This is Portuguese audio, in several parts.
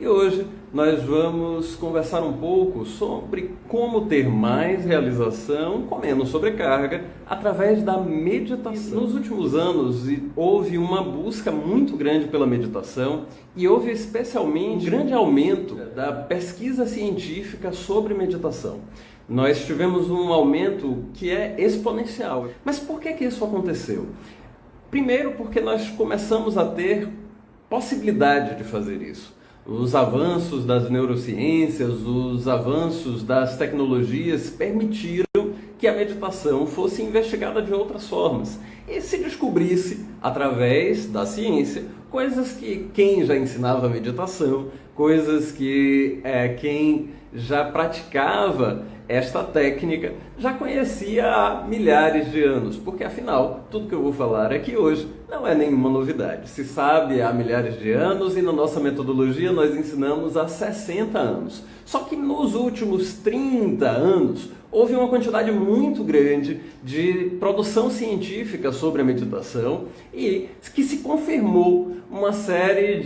E hoje nós vamos conversar um pouco sobre como ter mais realização com menos sobrecarga através da meditação. Nos últimos anos houve uma busca muito grande pela meditação e houve especialmente um grande aumento da pesquisa científica sobre meditação. Nós tivemos um aumento que é exponencial. Mas por que isso aconteceu? Primeiro, porque nós começamos a ter possibilidade de fazer isso. Os avanços das neurociências, os avanços das tecnologias permitiram que a meditação fosse investigada de outras formas e se descobrisse, através da ciência, coisas que quem já ensinava meditação, coisas que quem já praticava esta técnica já conhecia há milhares de anos, porque afinal, tudo que eu vou falar aqui hoje não é nenhuma novidade. Se sabe há milhares de anos e na nossa metodologia nós ensinamos há 60 anos. Só que nos últimos 30 anos houve uma quantidade muito grande de produção científica sobre a meditação e que se confirmou uma série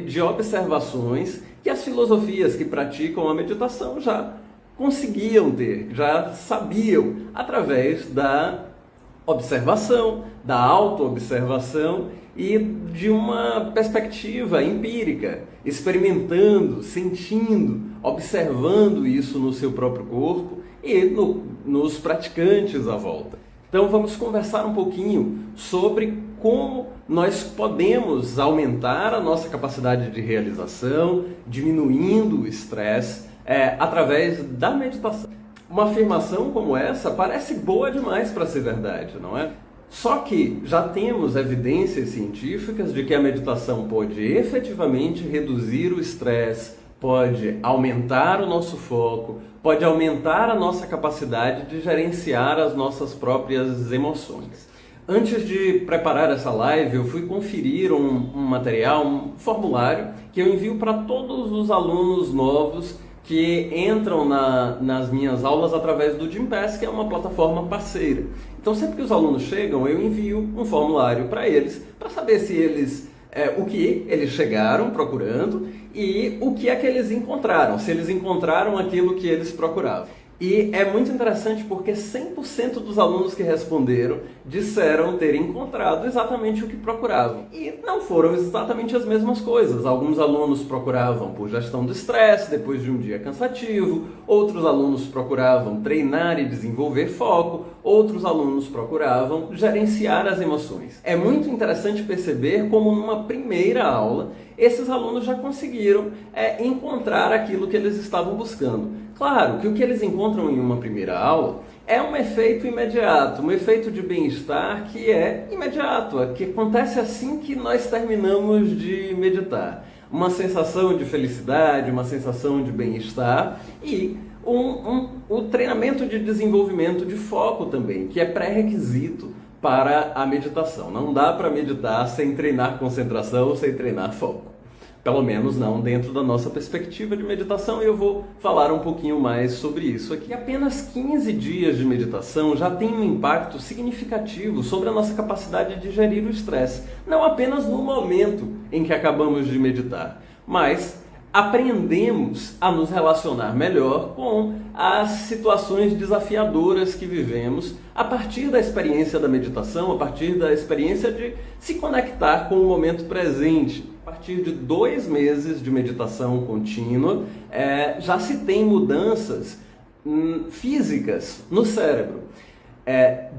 de observações que as filosofias que praticam a meditação já conseguiam ter, já sabiam através da observação, da autoobservação e de uma perspectiva empírica, experimentando, sentindo, observando isso no seu próprio corpo e nos praticantes à volta. Então vamos conversar um pouquinho sobre como nós podemos aumentar a nossa capacidade de realização, diminuindo o estresse, através da meditação. Uma afirmação como essa parece boa demais para ser verdade, não é? Só que já temos evidências científicas de que a meditação pode efetivamente reduzir o estresse, pode aumentar o nosso foco, pode aumentar a nossa capacidade de gerenciar as nossas próprias emoções. Antes de preparar essa live, eu fui conferir um material, um formulário, que eu envio para todos os alunos novos que entram nas minhas aulas através do Gympass, que é uma plataforma parceira. Então, sempre que os alunos chegam, eu envio um formulário para eles, para saber se eles, o que eles chegaram procurando e o que é que eles encontraram, se eles encontraram aquilo que eles procuravam. E é muito interessante porque 100% dos alunos que responderam disseram ter encontrado exatamente o que procuravam. E não foram exatamente as mesmas coisas. Alguns alunos procuravam por gestão do estresse depois de um dia cansativo, outros alunos procuravam treinar e desenvolver foco, outros alunos procuravam gerenciar as emoções. É muito interessante perceber como numa primeira aula esses alunos já conseguiram encontrar aquilo que eles estavam buscando. Claro que o que eles encontram em uma primeira aula é um efeito imediato, um efeito de bem-estar que é imediato, que acontece assim que nós terminamos de meditar. Uma sensação de felicidade, uma sensação de bem-estar e o treinamento de desenvolvimento de foco também, que é pré-requisito para a meditação. Não dá para meditar sem treinar concentração, sem treinar foco. Pelo menos não dentro da nossa perspectiva de meditação, e eu vou falar um pouquinho mais sobre isso aqui. Apenas 15 dias de meditação já tem um impacto significativo sobre a nossa capacidade de gerir o estresse. Não apenas no momento em que acabamos de meditar, mas aprendemos a nos relacionar melhor com as situações desafiadoras que vivemos a partir da experiência da meditação, a partir da experiência de se conectar com o momento presente. A partir de 2 meses de meditação contínua, já se tem mudanças físicas no cérebro,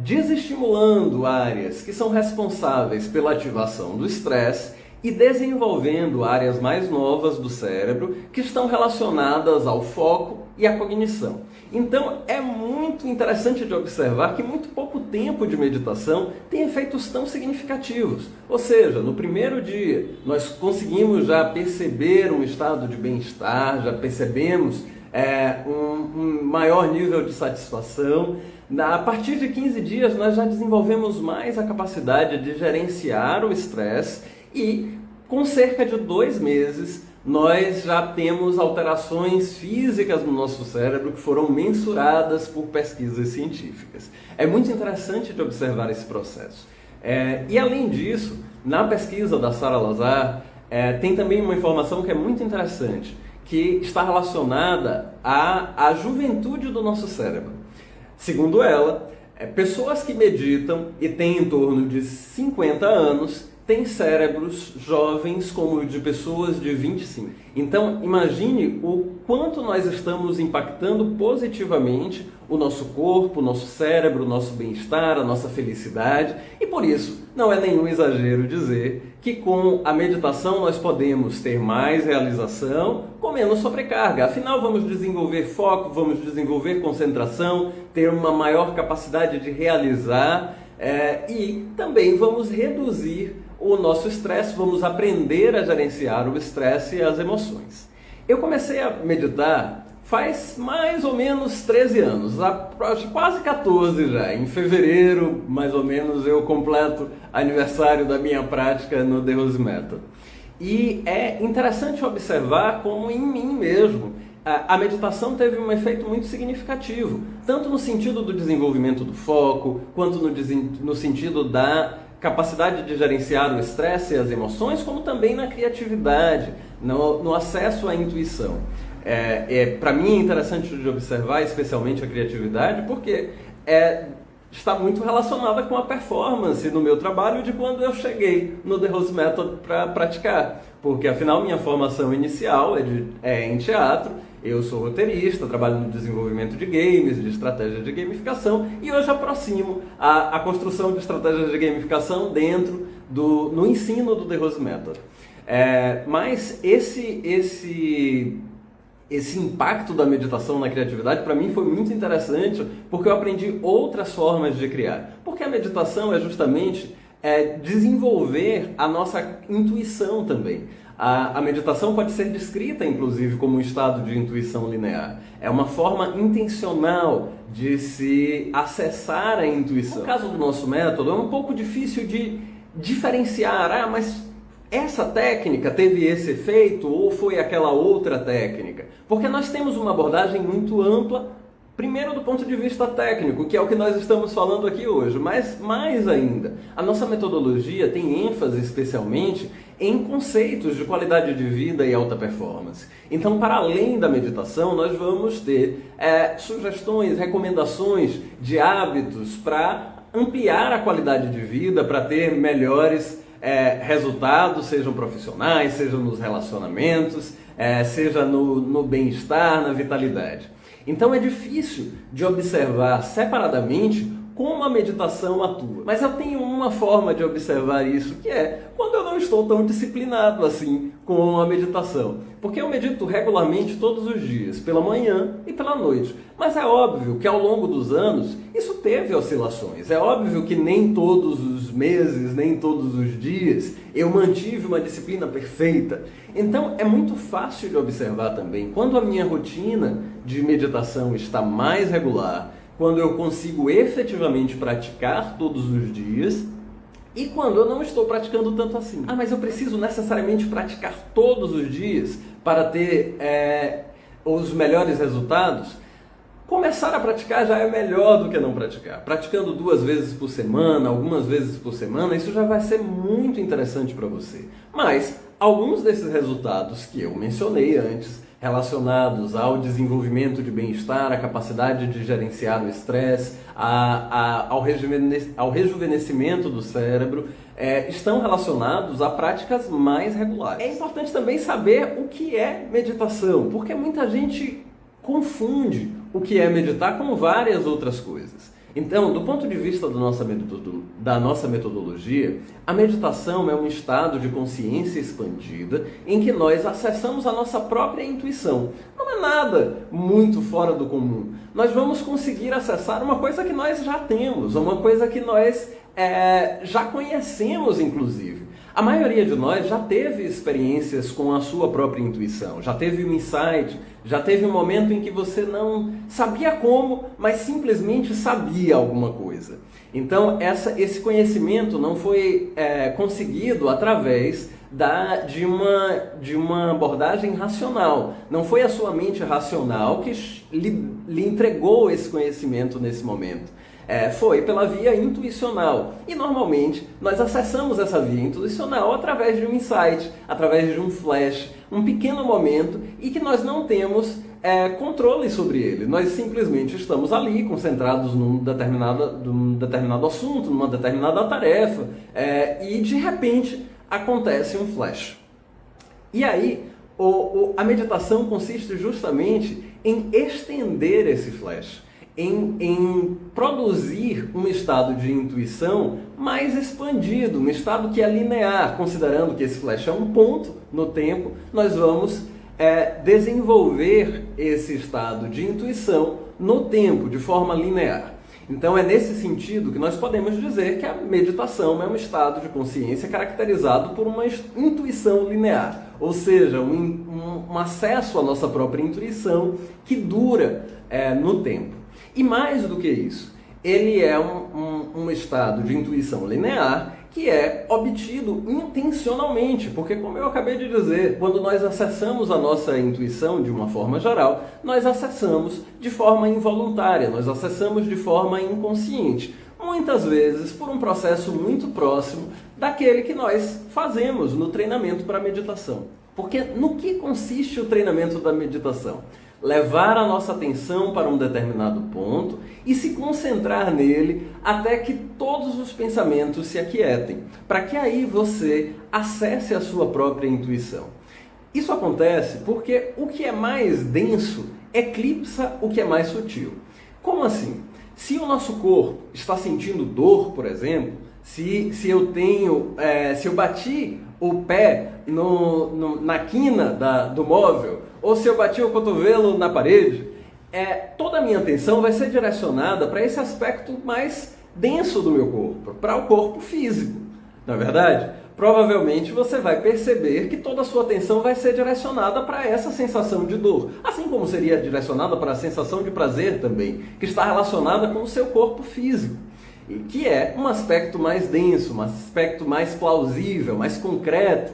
desestimulando áreas que são responsáveis pela ativação do estresse e desenvolvendo áreas mais novas do cérebro que estão relacionadas ao foco e à cognição. Então é muito interessante de observar que muito pouco tempo de meditação tem efeitos tão significativos. Ou seja, no primeiro dia nós conseguimos já perceber um estado de bem-estar, já percebemos um maior nível de satisfação. A partir de 15 dias nós já desenvolvemos mais a capacidade de gerenciar o estresse e com cerca de 2 meses nós já temos alterações físicas no nosso cérebro que foram mensuradas por pesquisas científicas. É muito interessante de observar esse processo. E além disso, na pesquisa da Sara Lazar, tem também uma informação que é muito interessante, que está relacionada à juventude do nosso cérebro. Segundo ela, pessoas que meditam e têm em torno de 50 anos têm cérebros jovens como o de pessoas de 25. Então, imagine o quanto nós estamos impactando positivamente o nosso corpo, o nosso cérebro, o nosso bem-estar, a nossa felicidade. E por isso, não é nenhum exagero dizer que com a meditação nós podemos ter mais realização com menos sobrecarga. Afinal, vamos desenvolver foco, vamos desenvolver concentração, ter uma maior capacidade de realizar e também vamos reduzir o nosso estresse, vamos aprender a gerenciar o estresse e as emoções. Eu comecei a meditar faz mais ou menos 13 anos, quase 14 já. Em fevereiro, mais ou menos, eu completo aniversário da minha prática no The Rose Method. E é interessante observar como em mim mesmo a meditação teve um efeito muito significativo, tanto no sentido do desenvolvimento do foco, quanto no sentido da capacidade de gerenciar o estresse e as emoções, como também na criatividade, no acesso à intuição. Para mim é interessante de observar, especialmente a criatividade, porque está muito relacionada com a performance no meu trabalho de quando eu cheguei no The Rose Method para praticar. Porque, afinal, minha formação inicial é em teatro, eu sou roteirista, trabalho no desenvolvimento de games, de estratégias de gamificação, e hoje aproximo a construção de estratégias de gamificação no ensino do The Rose Method. Mas esse impacto da meditação na criatividade, para mim, foi muito interessante, porque eu aprendi outras formas de criar. Porque a meditação é justamente desenvolver a nossa intuição também. A meditação pode ser descrita, inclusive, como um estado de intuição linear. É uma forma intencional de se acessar a intuição. No caso do nosso método, é um pouco difícil de diferenciar, mas essa técnica teve esse efeito ou foi aquela outra técnica? Porque nós temos uma abordagem muito ampla, primeiro do ponto de vista técnico, que é o que nós estamos falando aqui hoje, mas mais ainda, a nossa metodologia tem ênfase especialmente em conceitos de qualidade de vida e alta performance. Então, para além da meditação, nós vamos ter sugestões, recomendações de hábitos para ampliar a qualidade de vida, para ter melhores resultados, sejam profissionais, sejam nos relacionamentos, seja no bem-estar, na vitalidade. Então é difícil de observar separadamente como a meditação atua. Mas eu tenho uma forma de observar isso, que é quando eu não estou tão disciplinado assim com a meditação. Porque eu medito regularmente todos os dias, pela manhã e pela noite. Mas é óbvio que ao longo dos anos isso teve oscilações. É óbvio que nem todos os meses, nem todos os dias eu mantive uma disciplina perfeita. Então é muito fácil de observar também quando a minha rotina de meditação está mais regular, quando eu consigo efetivamente praticar todos os dias e quando eu não estou praticando tanto assim. Mas eu preciso necessariamente praticar todos os dias para ter os melhores resultados? Começar a praticar já é melhor do que não praticar. Praticando 2 vezes por semana, algumas vezes por semana, isso já vai ser muito interessante para você. Mas alguns desses resultados que eu mencionei antes, relacionados ao desenvolvimento de bem-estar, à capacidade de gerenciar o estresse, ao rejuvenescimento do cérebro, estão relacionados a práticas mais regulares. É importante também saber o que é meditação, porque muita gente confunde o que é meditar com várias outras coisas. Então, do ponto de vista da nossa metodologia, a meditação é um estado de consciência expandida em que nós acessamos a nossa própria intuição. Não é nada muito fora do comum. Nós vamos conseguir acessar uma coisa que nós já temos, uma coisa que nós já conhecemos, inclusive. A maioria de nós já teve experiências com a sua própria intuição, já teve um insight, já teve um momento em que você não sabia como, mas simplesmente sabia alguma coisa. Então, esse conhecimento não foi conseguido através de uma abordagem racional. Não foi a sua mente racional que lhe entregou esse conhecimento nesse momento. Foi pela via intuicional. E normalmente nós acessamos essa via intuicional através de um insight, através de um flash, um pequeno momento e que nós não temos controle sobre ele. Nós simplesmente estamos ali concentrados num determinado assunto, numa determinada tarefa e de repente acontece um flash. E aí a meditação consiste justamente em estender esse flash, em produzir um estado de intuição mais expandido, um estado que é linear, considerando que esse flash é um ponto no tempo, nós vamos desenvolver esse estado de intuição no tempo, de forma linear. Então é nesse sentido que nós podemos dizer que a meditação é um estado de consciência caracterizado por uma intuição linear, ou seja, um acesso à nossa própria intuição que dura no tempo. E mais do que isso, ele é um estado de intuição linear que é obtido intencionalmente, porque como eu acabei de dizer, quando nós acessamos a nossa intuição de uma forma geral, nós acessamos de forma involuntária, nós acessamos de forma inconsciente, muitas vezes por um processo muito próximo daquele que nós fazemos no treinamento para a meditação. Porque no que consiste o treinamento da meditação? Levar a nossa atenção para um determinado ponto e se concentrar nele até que todos os pensamentos se aquietem, para que aí você acesse a sua própria intuição. Isso acontece porque o que é mais denso eclipsa o que é mais sutil. Como assim? Se o nosso corpo está sentindo dor, por exemplo, se eu bati o pé na quina do móvel, ou se eu bati o cotovelo na parede, toda a minha atenção vai ser direcionada para esse aspecto mais denso do meu corpo, para o corpo físico. Não é verdade? Provavelmente você vai perceber que toda a sua atenção vai ser direcionada para essa sensação de dor, assim como seria direcionada para a sensação de prazer também, que está relacionada com o seu corpo físico, e que é um aspecto mais denso, um aspecto mais plausível, mais concreto.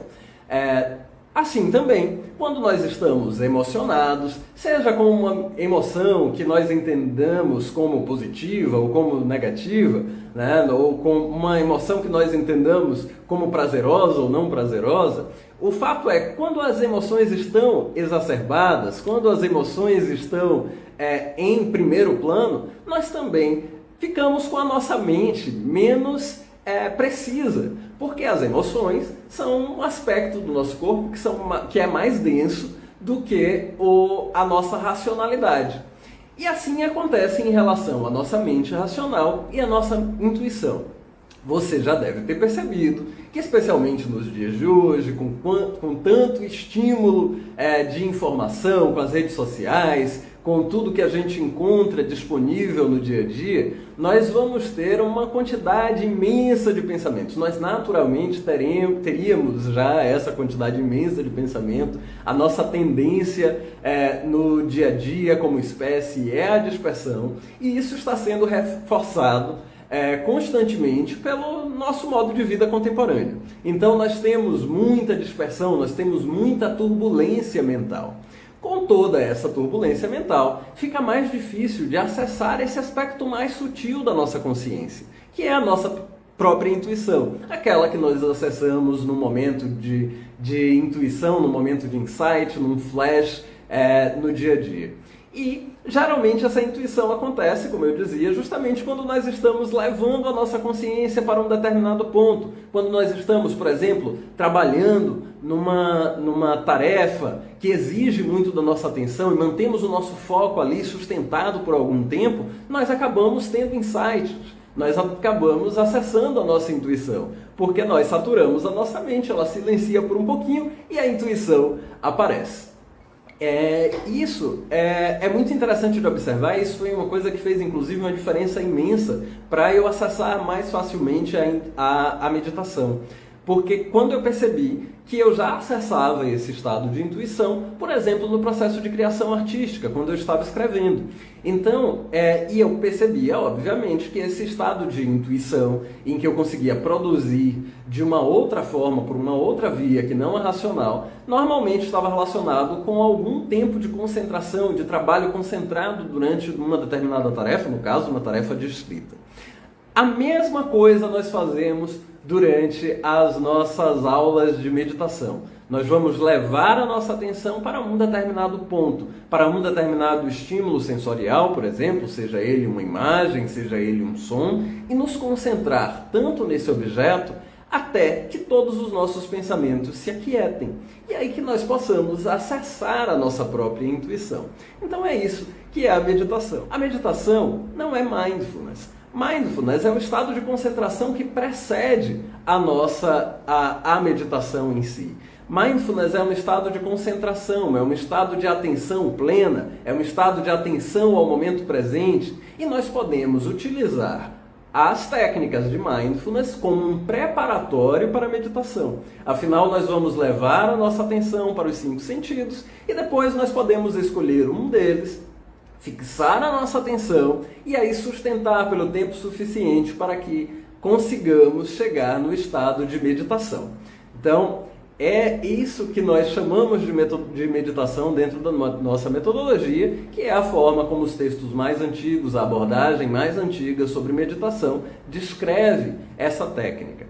Assim também, quando nós estamos emocionados, seja com uma emoção que nós entendamos como positiva ou como negativa, né, ou com uma emoção que nós entendamos como prazerosa ou não prazerosa, o fato é que quando as emoções estão exacerbadas, quando as emoções estão em primeiro plano, nós também ficamos com a nossa mente menos precisa, porque as emoções são um aspecto do nosso corpo que é mais denso do que a nossa racionalidade. E assim acontece em relação à nossa mente racional e à nossa intuição. Você já deve ter percebido que, especialmente nos dias de hoje, com tanto estímulo de informação, com as redes sociais, com tudo que a gente encontra disponível no dia a dia, nós vamos ter uma quantidade imensa de pensamentos. Nós naturalmente teríamos já essa quantidade imensa de pensamento. A nossa tendência no dia a dia como espécie é a dispersão, e isso está sendo reforçado constantemente pelo nosso modo de vida contemporâneo. Então nós temos muita dispersão, nós temos muita turbulência mental. Com toda essa turbulência mental, fica mais difícil de acessar esse aspecto mais sutil da nossa consciência, que é a nossa própria intuição, aquela que nós acessamos no momento de intuição, no momento de insight, num flash, no dia a dia. E geralmente essa intuição acontece, como eu dizia, justamente quando nós estamos levando a nossa consciência para um determinado ponto. Quando nós estamos, por exemplo, trabalhando numa tarefa que exige muito da nossa atenção e mantemos o nosso foco ali sustentado por algum tempo, nós acabamos tendo insights, nós acabamos acessando a nossa intuição, porque nós saturamos a nossa mente, ela silencia por um pouquinho e a intuição aparece. Isso é muito interessante de observar. Isso foi uma coisa que fez inclusive uma diferença imensa para eu acessar mais facilmente a meditação. Porque quando eu percebi que eu já acessava esse estado de intuição, por exemplo, no processo de criação artística, quando eu estava escrevendo. Então, e eu percebia, obviamente, que esse estado de intuição, em que eu conseguia produzir de uma outra forma, por uma outra via que não a racional, normalmente estava relacionado com algum tempo de concentração, de trabalho concentrado durante uma determinada tarefa, no caso, uma tarefa de escrita. A mesma coisa nós fazemos durante as nossas aulas de meditação. Nós vamos levar a nossa atenção para um determinado ponto, para um determinado estímulo sensorial, por exemplo, seja ele uma imagem, seja ele um som, e nos concentrar tanto nesse objeto até que todos os nossos pensamentos se aquietem. E aí que nós possamos acessar a nossa própria intuição. Então é isso que é a meditação. A meditação não é mindfulness. Mindfulness é um estado de concentração que precede a meditação em si. Mindfulness é um estado de concentração, é um estado de atenção plena, é um estado de atenção ao momento presente, e nós podemos utilizar as técnicas de mindfulness como um preparatório para a meditação. Afinal, nós vamos levar a nossa atenção para os 5 sentidos e depois nós podemos escolher um deles, fixar a nossa atenção e aí sustentar pelo tempo suficiente para que consigamos chegar no estado de meditação. Então, é isso que nós chamamos de meditação dentro da nossa metodologia, que é a forma como os textos mais antigos, a abordagem mais antiga sobre meditação, descreve essa técnica.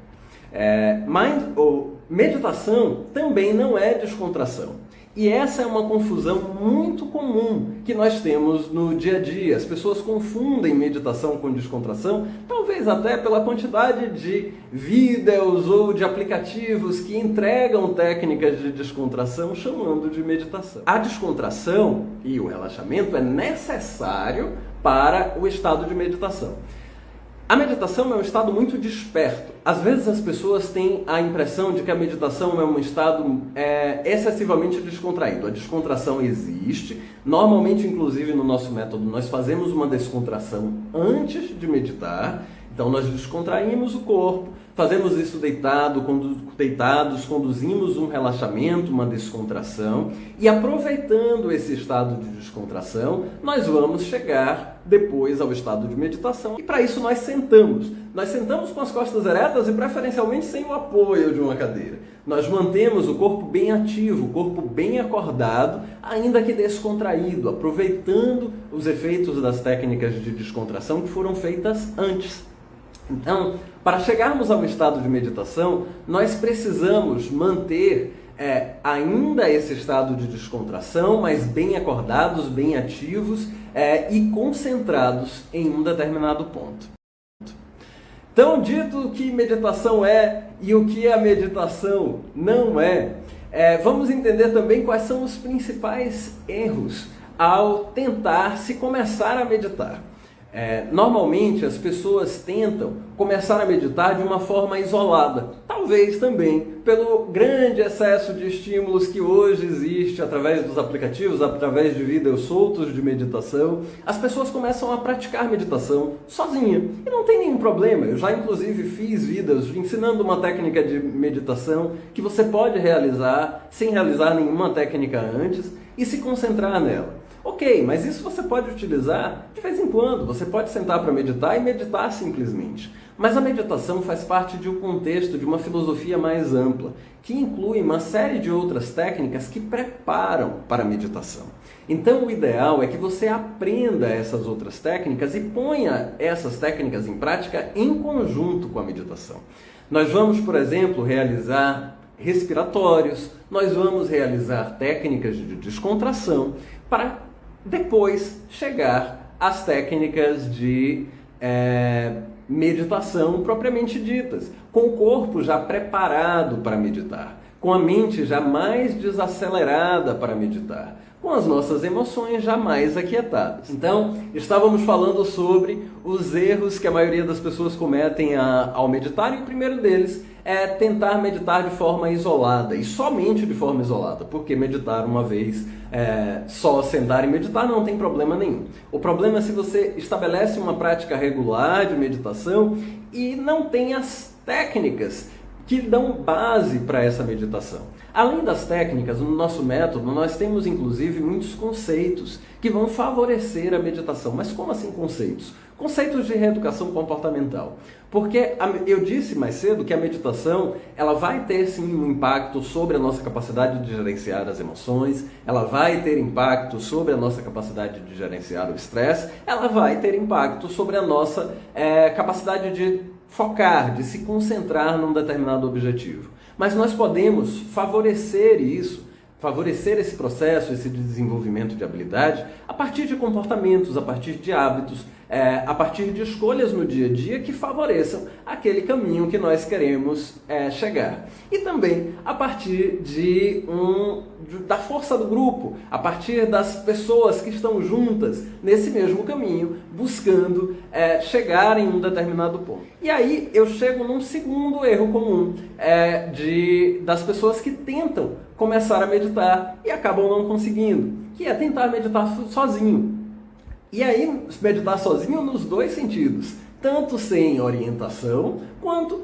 Meditação também não é descontração. E essa é uma confusão muito comum que nós temos no dia a dia. As pessoas confundem meditação com descontração, talvez até pela quantidade de vídeos ou de aplicativos que entregam técnicas de descontração chamando de meditação. A descontração e o relaxamento é necessário para o estado de meditação. A meditação é um estado muito desperto. Às vezes as pessoas têm a impressão de que a meditação é um estado excessivamente descontraído. A descontração existe. Normalmente, inclusive no nosso método, nós fazemos uma descontração antes de meditar. Então nós descontraímos o corpo, fazemos isso deitados, conduzimos um relaxamento, uma descontração, e aproveitando esse estado de descontração, nós vamos chegar depois ao estado de meditação. E para isso nós sentamos. Nós sentamos com as costas eretas e preferencialmente sem o apoio de uma cadeira. Nós mantemos o corpo bem ativo, o corpo bem acordado, ainda que descontraído, aproveitando os efeitos das técnicas de descontração que foram feitas antes. Então, para chegarmos ao estado de meditação, nós precisamos manter ainda esse estado de descontração, mas bem acordados, bem ativos e concentrados em um determinado ponto. Então, dito o que meditação é e o que a meditação não vamos entender também quais são os principais erros ao tentar se começar a meditar. Normalmente as pessoas tentam começar a meditar de uma forma isolada, talvez também pelo grande excesso de estímulos que hoje existe através dos aplicativos, através de vídeos soltos de meditação. As pessoas começam a praticar meditação sozinha e não tem nenhum problema. Eu já inclusive fiz vídeos ensinando uma técnica de meditação que você pode realizar sem realizar nenhuma técnica antes e se concentrar nela. Ok, mas isso você pode utilizar de vez em quando. Você pode sentar para meditar e meditar simplesmente. Mas a meditação faz parte de um contexto, de uma filosofia mais ampla, que inclui uma série de outras técnicas que preparam para a meditação. Então o ideal é que você aprenda essas outras técnicas e ponha essas técnicas em prática em conjunto com a meditação. Nós vamos, por exemplo, realizar respiratórios, nós vamos realizar técnicas de descontração para depois chegar às técnicas de meditação propriamente ditas, com o corpo já preparado para meditar, com a mente já mais desacelerada para meditar, com as nossas emoções já mais aquietadas. Então, estávamos falando sobre os erros que a maioria das pessoas cometem ao meditar, e o primeiro deles é tentar meditar de forma isolada, e somente de forma isolada, porque meditar uma vez, só sentar e meditar não tem problema nenhum. O problema é se você estabelece uma prática regular de meditação e não tem as técnicas que dão base para essa meditação. Além das técnicas, no nosso método, nós temos inclusive muitos conceitos que vão favorecer a meditação. Mas como assim conceitos? Conceitos de reeducação comportamental. Porque eu disse mais cedo que a meditação ela vai ter sim um impacto sobre a nossa capacidade de gerenciar as emoções, ela vai ter impacto sobre a nossa capacidade de gerenciar o estresse, ela vai ter impacto sobre a nossa capacidade de focar, de se concentrar num determinado objetivo. Mas nós podemos favorecer isso, favorecer esse processo, esse desenvolvimento de habilidade, a partir de comportamentos, a partir de hábitos, a partir de escolhas no dia a dia que favoreçam aquele caminho que nós queremos chegar. E também a partir da força do grupo, a partir das pessoas que estão juntas nesse mesmo caminho, buscando chegar em um determinado ponto. E aí eu chego num segundo erro comum das pessoas que tentam começar a meditar e acabam não conseguindo, que é tentar meditar sozinho. E aí, meditar sozinho nos dois sentidos, tanto sem orientação, quanto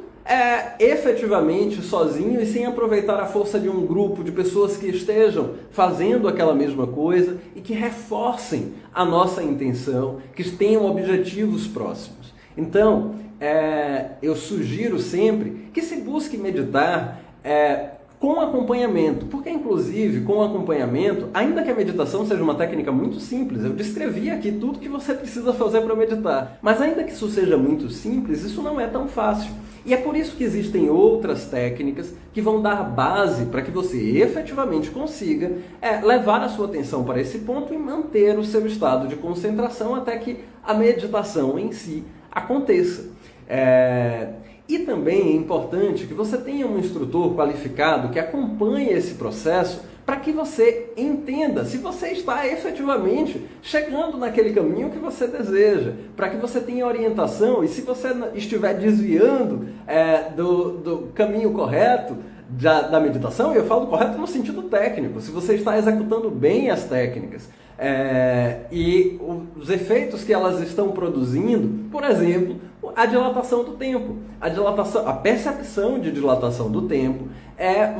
efetivamente sozinho e sem aproveitar a força de um grupo de pessoas que estejam fazendo aquela mesma coisa e que reforcem a nossa intenção, que tenham objetivos próximos. Então, eu sugiro sempre que se busque meditar com acompanhamento, porque inclusive com acompanhamento, ainda que a meditação seja uma técnica muito simples, eu descrevi aqui tudo que você precisa fazer para meditar, mas ainda que isso seja muito simples, isso não é tão fácil. E é por isso que existem outras técnicas que vão dar base para que você efetivamente consiga levar a sua atenção para esse ponto e manter o seu estado de concentração até que a meditação em si aconteça. E também é importante que você tenha um instrutor qualificado que acompanhe esse processo para que você entenda se você está efetivamente chegando naquele caminho que você deseja, para que você tenha orientação e se você estiver desviando do caminho correto da meditação, e eu falo correto no sentido técnico, se você está executando bem as técnicas e os efeitos que elas estão produzindo, por exemplo, a dilatação do tempo. A percepção de dilatação do tempo é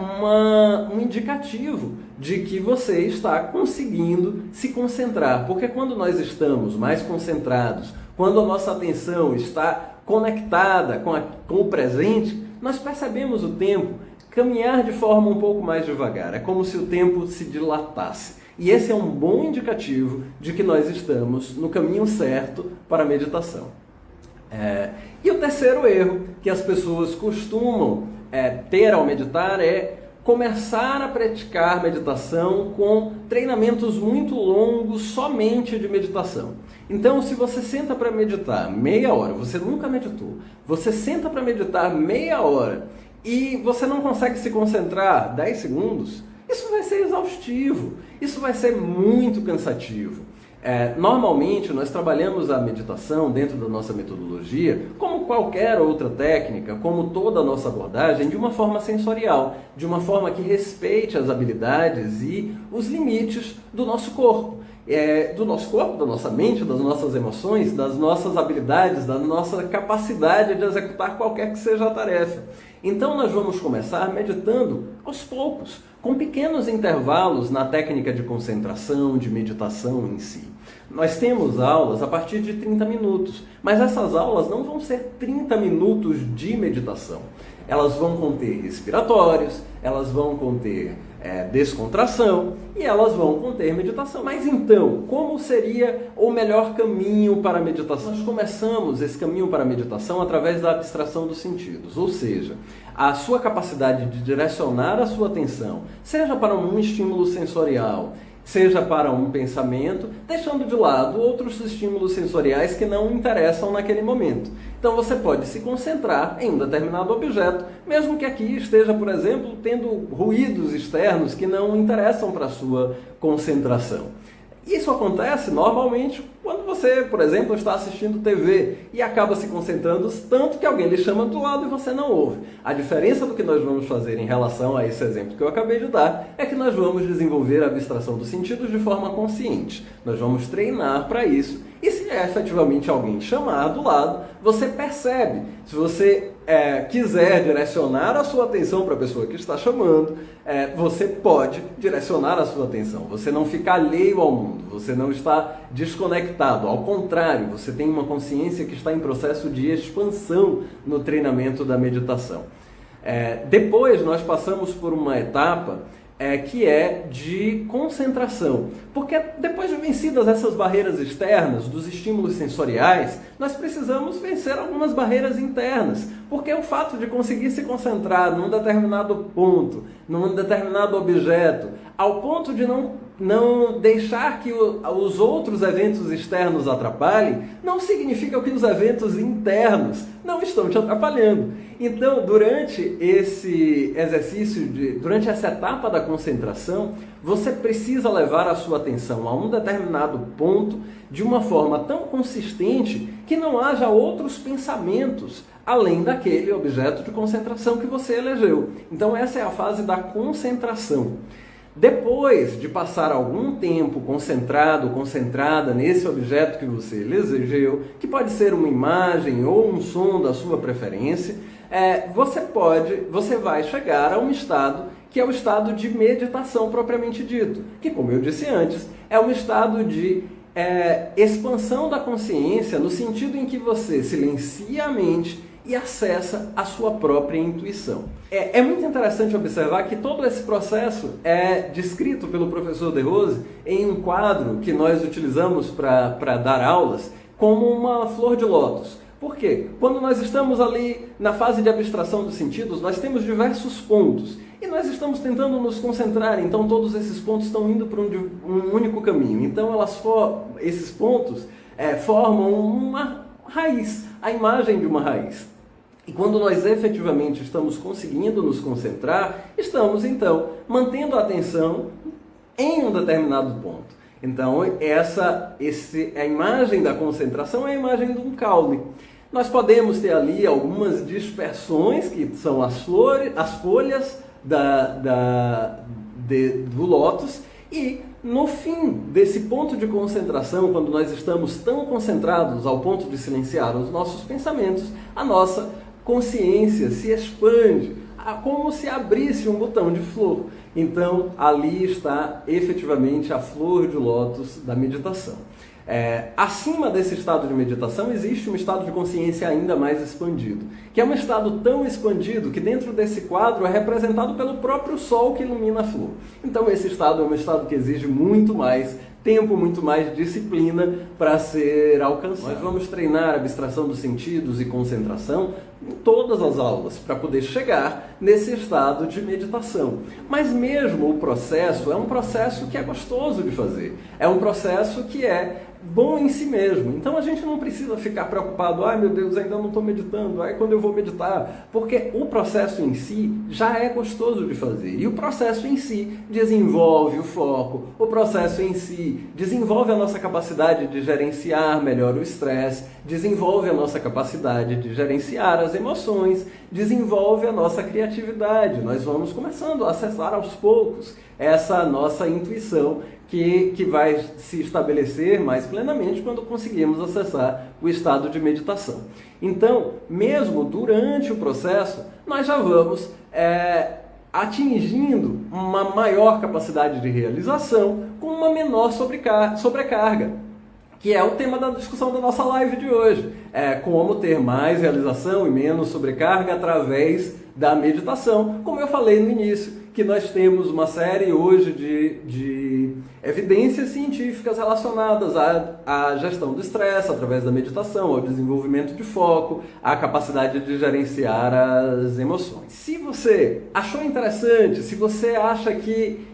um indicativo de que você está conseguindo se concentrar, porque quando nós estamos mais concentrados, quando a nossa atenção está conectada com o presente, nós percebemos o tempo caminhar de forma um pouco mais devagar. É como se o tempo se dilatasse. E esse é um bom indicativo de que nós estamos no caminho certo para a meditação. E o terceiro erro que as pessoas costumam ter ao meditar é começar a praticar meditação com treinamentos muito longos somente de meditação. Então, se você senta para meditar meia hora, você nunca meditou, você senta para meditar meia hora e você não consegue se concentrar 10 segundos, isso vai ser exaustivo, isso vai ser muito cansativo. Normalmente nós trabalhamos a meditação dentro da nossa metodologia, como qualquer outra técnica, como toda a nossa abordagem, de uma forma sensorial, de uma forma que respeite as habilidades e os limites do nosso corpo. Da nossa mente, das nossas emoções, das nossas habilidades, da nossa capacidade de executar qualquer que seja a tarefa. Então nós vamos começar meditando aos poucos, com pequenos intervalos na técnica de concentração, de meditação em si. Nós temos aulas a partir de 30 minutos, mas essas aulas não vão ser 30 minutos de meditação. Elas vão conter respiratórios, elas vão conter descontração e elas vão conter meditação. Mas então, como seria o melhor caminho para a meditação? Nós começamos esse caminho para a meditação através da abstração dos sentidos, ou seja, a sua capacidade de direcionar a sua atenção, seja para um estímulo sensorial, seja para um pensamento, deixando de lado outros estímulos sensoriais que não interessam naquele momento. Então você pode se concentrar em um determinado objeto, mesmo que aqui esteja, por exemplo, tendo ruídos externos que não interessam para a sua concentração. Isso acontece normalmente quando você, por exemplo, está assistindo TV e acaba se concentrando tanto que alguém lhe chama do lado e você não ouve. A diferença do que nós vamos fazer em relação a esse exemplo que eu acabei de dar é que nós vamos desenvolver a abstração dos sentidos de forma consciente. Nós vamos treinar para isso. E se se é efetivamente alguém chamar do lado, você percebe. Se você quiser direcionar a sua atenção para a pessoa que está chamando, você pode direcionar a sua atenção. Você não fica alheio ao mundo, você não está desconectado. Ao contrário, você tem uma consciência que está em processo de expansão no treinamento da meditação. Depois nós passamos por uma etapa que é de concentração. Porque depois de vencidas essas barreiras externas, dos estímulos sensoriais, nós precisamos vencer algumas barreiras internas. Porque o fato de conseguir se concentrar num determinado ponto, num determinado objeto, ao ponto de não deixar que os outros eventos externos atrapalhem, não significa que os eventos internos não estão te atrapalhando. Então, durante esse exercício, durante essa etapa da concentração, você precisa levar a sua atenção a um determinado ponto de uma forma tão consistente que não haja outros pensamentos além daquele objeto de concentração que você elegeu. Então, essa é a fase da concentração. Depois de passar algum tempo concentrado, concentrada nesse objeto que você elegeu, que pode ser uma imagem ou um som da sua preferência, você vai chegar a um estado que é o estado de meditação propriamente dito, que, como eu disse antes, é um estado de expansão da consciência no sentido em que você silencia a mente e acessa a sua própria intuição. É muito interessante observar que todo esse processo é descrito pelo professor De Rose em um quadro que nós utilizamos para dar aulas como uma flor de lótus. Por quê? Quando nós estamos ali na fase de abstração dos sentidos, nós temos diversos pontos e nós estamos tentando nos concentrar, então todos esses pontos estão indo para um único caminho. Então esses pontos formam uma raiz, a imagem de uma raiz. E quando nós efetivamente estamos conseguindo nos concentrar, estamos então mantendo a atenção em um determinado ponto. Então a imagem da concentração é a imagem de um caule. Nós podemos ter ali algumas dispersões, que são as folhas do lótus, e no fim desse ponto de concentração, quando nós estamos tão concentrados ao ponto de silenciar os nossos pensamentos, a nossa consciência se expande, como se abrisse um botão de flor. Então, ali está efetivamente a flor de lótus da meditação. Acima desse estado de meditação existe um estado de consciência ainda mais expandido, que é um estado tão expandido que dentro desse quadro é representado pelo próprio sol que ilumina a flor. Então esse estado é um estado que exige muito mais tempo, muito mais disciplina para ser alcançado. Nós vamos treinar a abstração dos sentidos e concentração em todas as aulas para poder chegar nesse estado de meditação. Mas mesmo o processo é um processo que é gostoso de fazer, é um processo que é bom em si mesmo. Então a gente não precisa ficar preocupado, ai meu Deus, ainda não estou meditando, ai quando eu vou meditar, porque o processo em si já é gostoso de fazer. E o processo em si desenvolve o foco, o processo em si desenvolve a nossa capacidade de gerenciar melhor o estresse, desenvolve a nossa capacidade de gerenciar as emoções, desenvolve a nossa criatividade. Nós vamos começando a acessar aos poucos essa nossa intuição que vai se estabelecer mais plenamente quando conseguirmos acessar o estado de meditação. Então, mesmo durante o processo, nós já vamos atingindo uma maior capacidade de realização com uma menor sobrecarga, que é o tema da discussão da nossa live de hoje. Como ter mais realização e menos sobrecarga através da meditação. Como eu falei no início, que nós temos uma série hoje de evidências científicas relacionadas à gestão do estresse através da meditação, ao desenvolvimento de foco, à capacidade de gerenciar as emoções. Se você achou interessante, se você acha que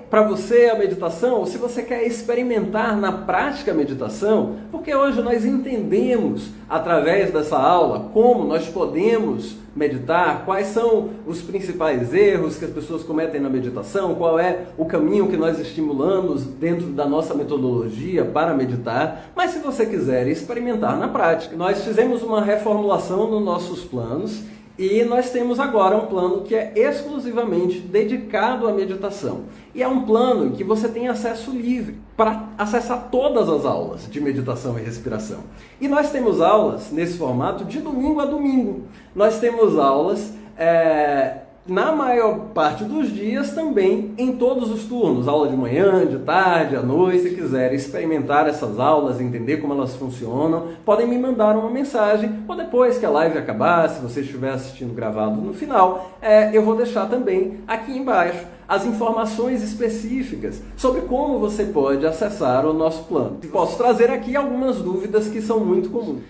para você a meditação, ou se você quer experimentar na prática a meditação, porque hoje nós entendemos, através dessa aula, como nós podemos meditar, quais são os principais erros que as pessoas cometem na meditação, qual é o caminho que nós estimulamos dentro da nossa metodologia para meditar. Mas se você quiser experimentar na prática, nós fizemos uma reformulação nos nossos planos, E nós temos agora um plano que é exclusivamente dedicado à meditação. E é um plano que você tem acesso livre para acessar todas as aulas de meditação e respiração. E nós temos aulas nesse formato de domingo a domingo. Nós temos aulas na maior parte dos dias também em todos os turnos, aula de manhã, de tarde, à noite. Se quiserem experimentar essas aulas, entender como elas funcionam, podem me mandar uma mensagem, ou depois que a live acabar, se você estiver assistindo gravado no final, eu vou deixar também aqui embaixo as informações específicas sobre como você pode acessar o nosso plano. Posso trazer aqui algumas dúvidas que são muito comuns.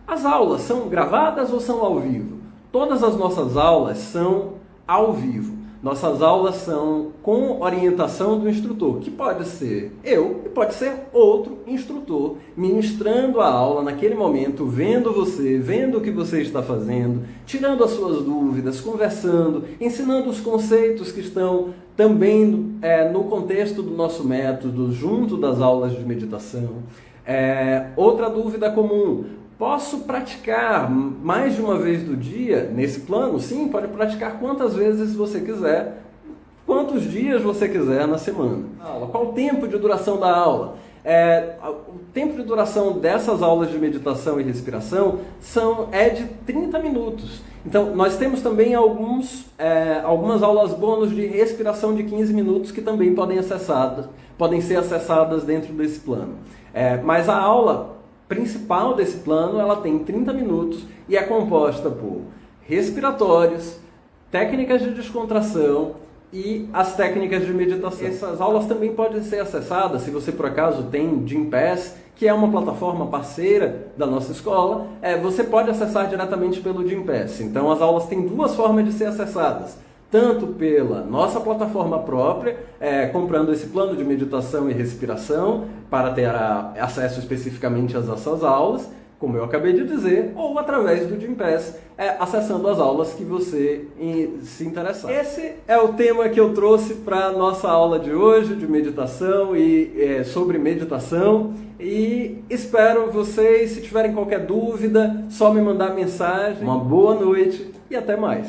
As aulas são gravadas ou são ao vivo? Todas as nossas aulas são ao vivo. Nossas aulas são com orientação do instrutor, que pode ser eu e pode ser outro instrutor, ministrando a aula naquele momento, vendo você, vendo o que você está fazendo, tirando as suas dúvidas, conversando, ensinando os conceitos que estão também no contexto do nosso método, junto das aulas de meditação. Outra dúvida comum: posso praticar mais de uma vez do dia nesse plano? Sim, pode praticar quantas vezes você quiser, quantos dias você quiser na semana. Qual o tempo de duração da aula? O tempo de duração dessas aulas de meditação e respiração é de 30 minutos. Então, nós temos também algumas aulas bônus de respiração de 15 minutos que também podem ser acessadas dentro desse plano. Mas a aula principal desse plano, ela tem 30 minutos e é composta por respiratórios, técnicas de descontração e as técnicas de meditação. Essas aulas também podem ser acessadas, se você por acaso tem Gympass, que é uma plataforma parceira da nossa escola, você pode acessar diretamente pelo Gympass. Então as aulas têm duas formas de ser acessadas: tanto pela nossa plataforma própria, comprando esse plano de meditação e respiração para ter acesso especificamente às nossas aulas, como eu acabei de dizer, ou através do Gympass, acessando as aulas que você se interessar. Esse é o tema que eu trouxe para a nossa aula de hoje, de meditação e sobre meditação. E espero vocês, se tiverem qualquer dúvida, só me mandar mensagem. Uma boa noite e até mais.